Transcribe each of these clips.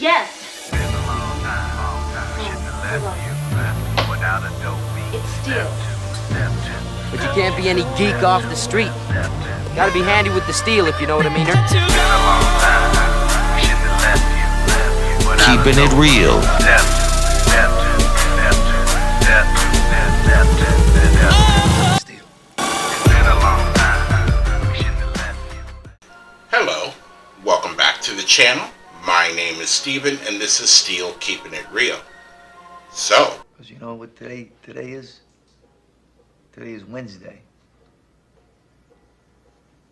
Yes. It's steel. But you can't be any geek off the street. Gotta be handy with the steel, if you know what I mean. Keeping it real. Hello, welcome back to the channel. My name is Steven, and this is Steel Keeping It Real. So, because you know what today is? Today is Wednesday.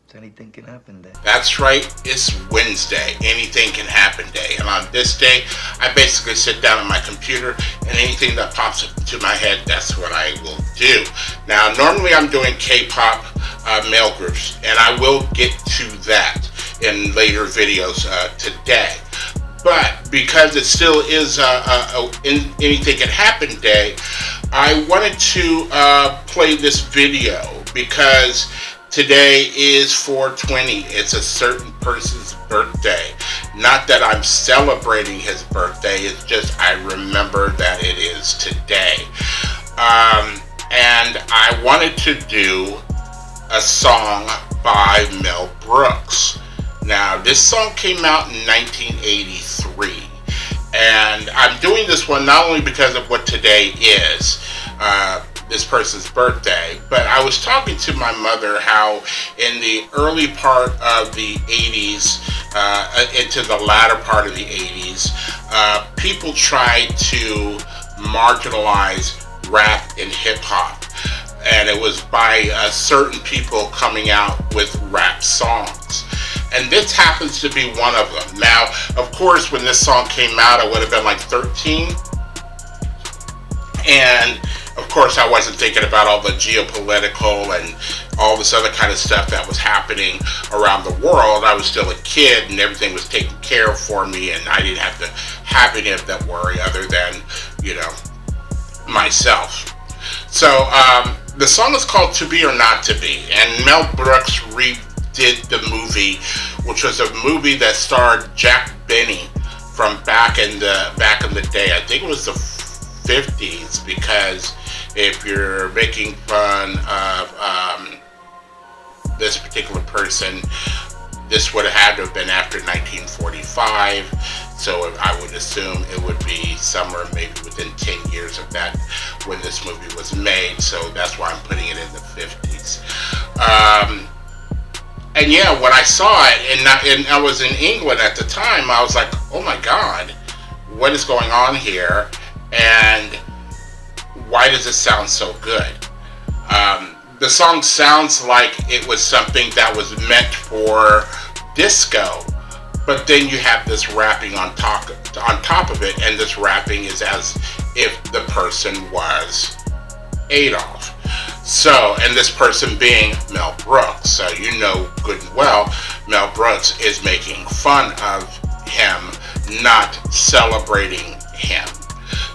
So anything can happen today. that's right, it's Wednesday. Anything can happen day. And on this day, I basically sit down on my computer, and anything that pops up into my head, that's what I will do. Now, normally I'm doing K-pop male groups, and I will get to that in later videos today. But because it still is Anything Can Happen Day, I wanted to play this video because today is 420. It's a certain person's birthday. Not that I'm celebrating his birthday, it's just I remember that it is today. And I wanted to do a song by Mel Brooks. Now, this song came out in 1983, and I'm doing this one not only because of what today is, this person's birthday, but I was talking to my mother how in the early part of the 80s, into the latter part of the 80s, people tried to marginalize rap and hip-hop, and it was by certain people coming out with rap songs. And this happens to be one of them. Now, of course, when this song came out, I would have been like 13. And, of course, I wasn't thinking about all the geopolitical and all this other kind of stuff that was happening around the world. I was still a kid, and everything was taken care of for me, and I didn't have to have any of that worry other than, you know, myself. So, the song is called To Be or Not To Be, and Mel Brooks did the movie, which was a movie that starred Jack Benny from back in the day. I think it was the 50s, because if you're making fun of this particular person, this would have had to have been after 1945. So I would assume it would be somewhere maybe within 10 years of that when this movie was made. So that's why I'm putting it in the 50s. And yeah, when I saw it, and I was in England at the time, I was like, oh my God, what is going on here? And why does it sound so good? The song sounds like it was something that was meant for disco, but then you have this rapping on top of it, and this rapping is as if the person was Adolf. So, and this person being Mel Brooks. So you know good and well, Mel Brooks is making fun of him, not celebrating him.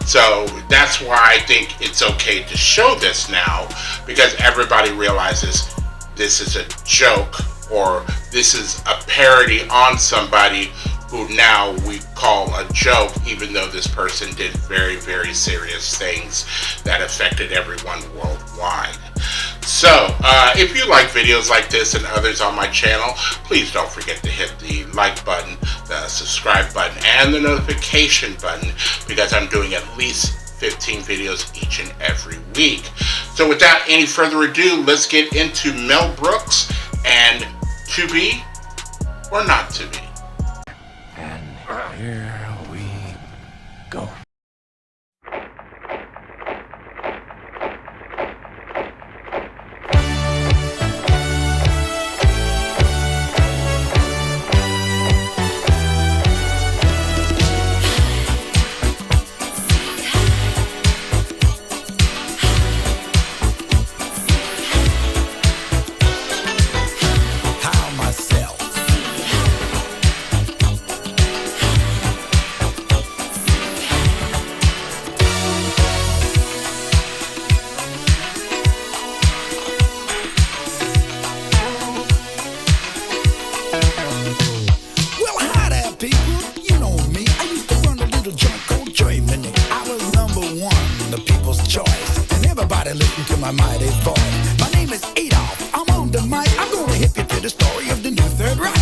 So that's why I think it's okay to show this now, because everybody realizes this is a joke, or this is a parody on somebody who now we call a joke, even though this person did very, very serious things that affected everyone worldwide. So, if you like videos like this and others on my channel, please don't forget to hit the like button, the subscribe button, and the notification button, because I'm doing at least 15 videos each and every week. So without any further ado, let's get into Mel Brooks and To Be or Not To Be. And here we go. my mighty voice. My name is Adolf, I'm on the mic. I'm gonna hip you to the story of the new Third Reich.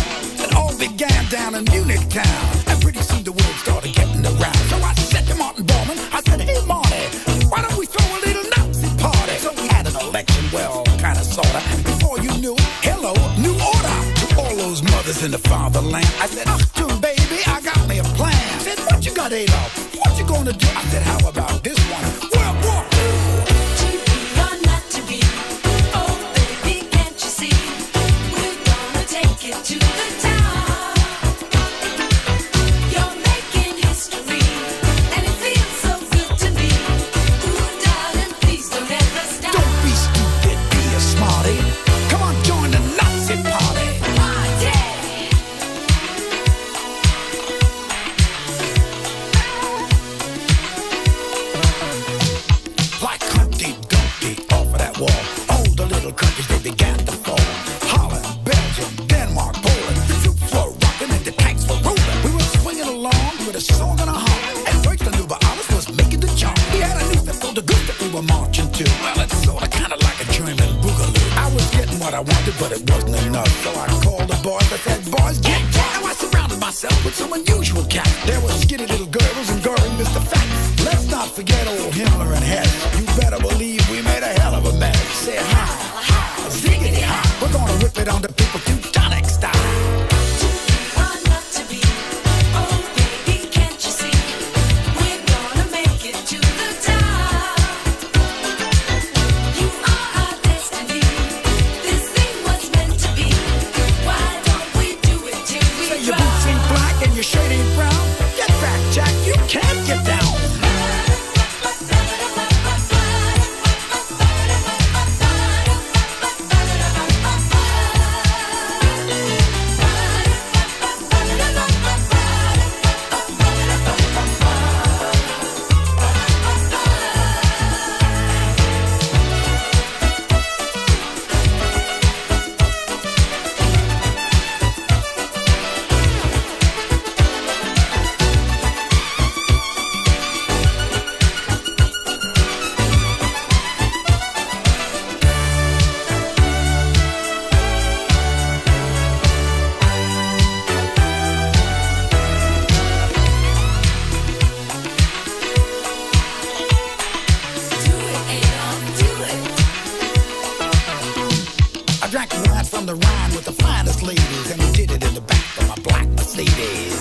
It all began down in Munich town, and pretty soon the word started getting around. So I said to Martin Bormann, I said, hey Marty, why don't we throw a little Nazi party? So we had an election, well, kinda sorta. Before you knew it, hello, new order. To all those mothers in the fatherland, I said, Tung, baby, I got me a plan. I said, what you got, Adolf? What you gonna do? I said, how about this one? World War II. To be or not to be, oh baby, can't you see? We're gonna take it to the top. You're making history, and it feels so good to me. Ooh, darling, please don't ever stop. Don't be stupid, be a smarty. Come on, join the Nazi party. Party. Like Humpty Dumpty off of that wall, all the little countries they began to fall. Holland, Belgium, Denmark, Poland. The troops were rocking and the tanks were rolling. We were swinging along with a song and a hum, and Deutschland über alles was making the jump. We had a new step called the good that we were marching to. Well, it's sorta kinda like a German boogaloo. I was getting what I wanted, but it wasn't enough. So I called the boys. I said, boys, get down. Now I surrounded myself with some unusual cats. There were skinny little girls and gory Mr. Fat. Let's not forget old Himmler and Hess. You better believe we made a hell of a mess. Say hi, hi, ziggity hi. We're gonna rip it on the people Teutonic style. To be or not to be, oh baby, can't you see? We're gonna make it to the top. You are our destiny. This thing was meant to be. Why don't we do it till Say we your boots ain't drop? black and your shirt ain't brown. Get back, Jack, you can't get down. Do it, Adolf, do it. I drank wine from the Rhine with the finest ladies, and we did it in the back of my black Mercedes.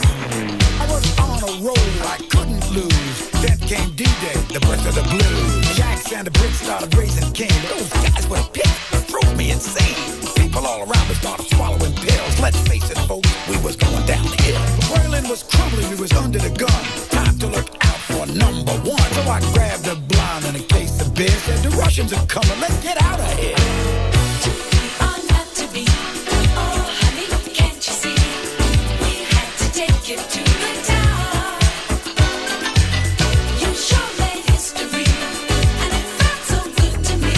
I was on a roll I couldn't lose. Then came D-Day, the birth of the blues. Jacks and the bricks started raising cane. Those guys were pissed, drove me insane. People all around us started swallowing pills. Let's face it, folks, we was going down the hill. Berlin was crumbling, we was under the gun. Time to look out for number one. So I grabbed a blonde and a case of beer. Said the Russians are coming, let's get out of here. To be or not to be, oh honey, can't you see? We had to take it to the top. You sure made history, and it felt so good to me.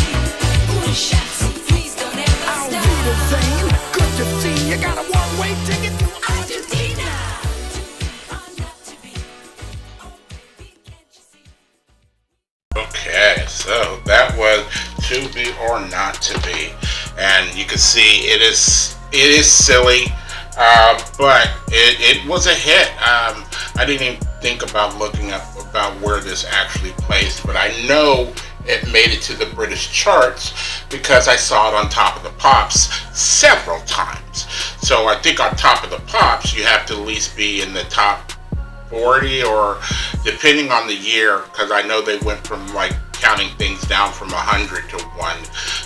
Ooh, shots, please don't ever Auf stop. Wiedersehen, good to see you. Got a one-way ticket to Argentina. To be or not to be, oh baby, can't you see? Okay, so that was To Be or Not to Be, and you can see it is silly, but it was a hit. I didn't even think about looking up about where this actually placed, but I know it made it to the British charts because I saw it on Top of the Pops several times. So I think on Top of the Pops you have to at least be in the top 40, or depending on the year, because I know they went from like counting things down from 100 to 1.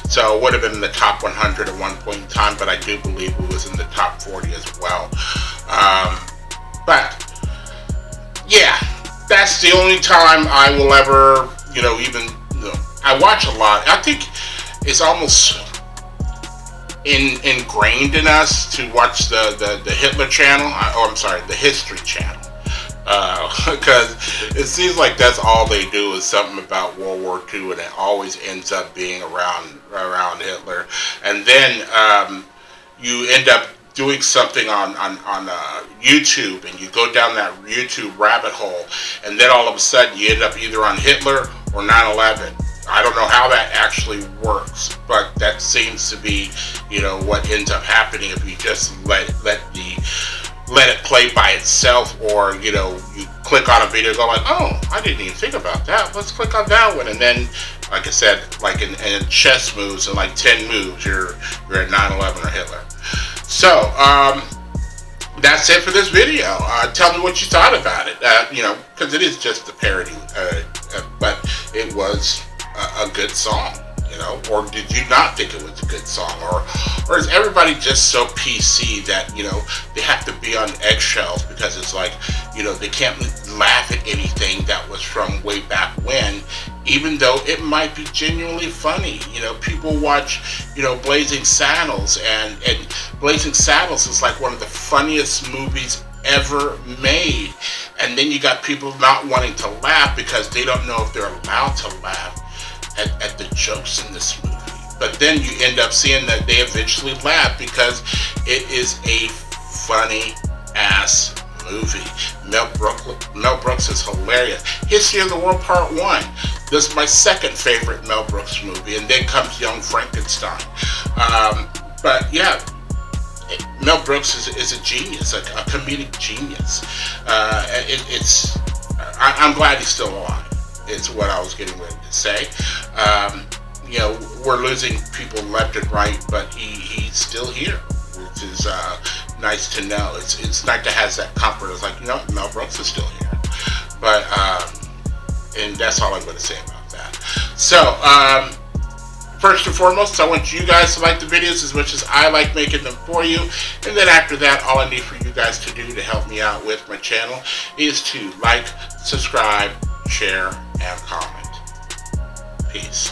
So it would have been in the top 100 at one point in time, but I do believe it was in the top 40 as well. But yeah, that's the only time I will ever, I watch a lot. I think it's almost ingrained in us to watch the Hitler channel. The History channel. Because it seems like that's all they do is something about World War II, and it always ends up being around Hitler. And then you end up doing something on YouTube, and you go down that YouTube rabbit hole, and then all of a sudden you end up either on Hitler or 9/11. I don't know how that actually works, but that seems to be, you know, what ends up happening if you just let it play by itself, or, you know, you click on a video and go like, oh, I didn't even think about that. Let's click on that one, and then, like I said, like in chess moves, in like 10 moves, you're at 9/11 or Hitler. So, that's it for this video. Tell me what you thought about it. You know, because it is just a parody, but it was a good song. You know, or did you not think it was a good song, or is everybody just so PC that, you know, they have to be on eggshells because it's like, you know, they can't laugh at anything that was from way back when, even though it might be genuinely funny. You know, people watch, you know, Blazing Saddles, and Blazing Saddles is like one of the funniest movies ever made, and then you got people not wanting to laugh because they don't know if they're allowed to laugh at the jokes in this movie. But then you end up seeing that they eventually laugh because it is a funny ass movie. Mel Brooks is hilarious. History of the World Part 1. This is my second favorite Mel Brooks movie, and then comes Young Frankenstein. But yeah, Mel Brooks is a genius, a comedic genius. I'm glad he's still alive. It's what I was getting ready to say. You know, we're losing people left and right, but he's still here, which is nice to know. It's nice to have that comfort. It's like, you know, Mel Brooks is still here. But, and that's all I'm going to say about that. So, first and foremost, I want you guys to like the videos as much as I like making them for you. And then after that, all I need for you guys to do to help me out with my channel is to like, subscribe, share, and comment. Peace.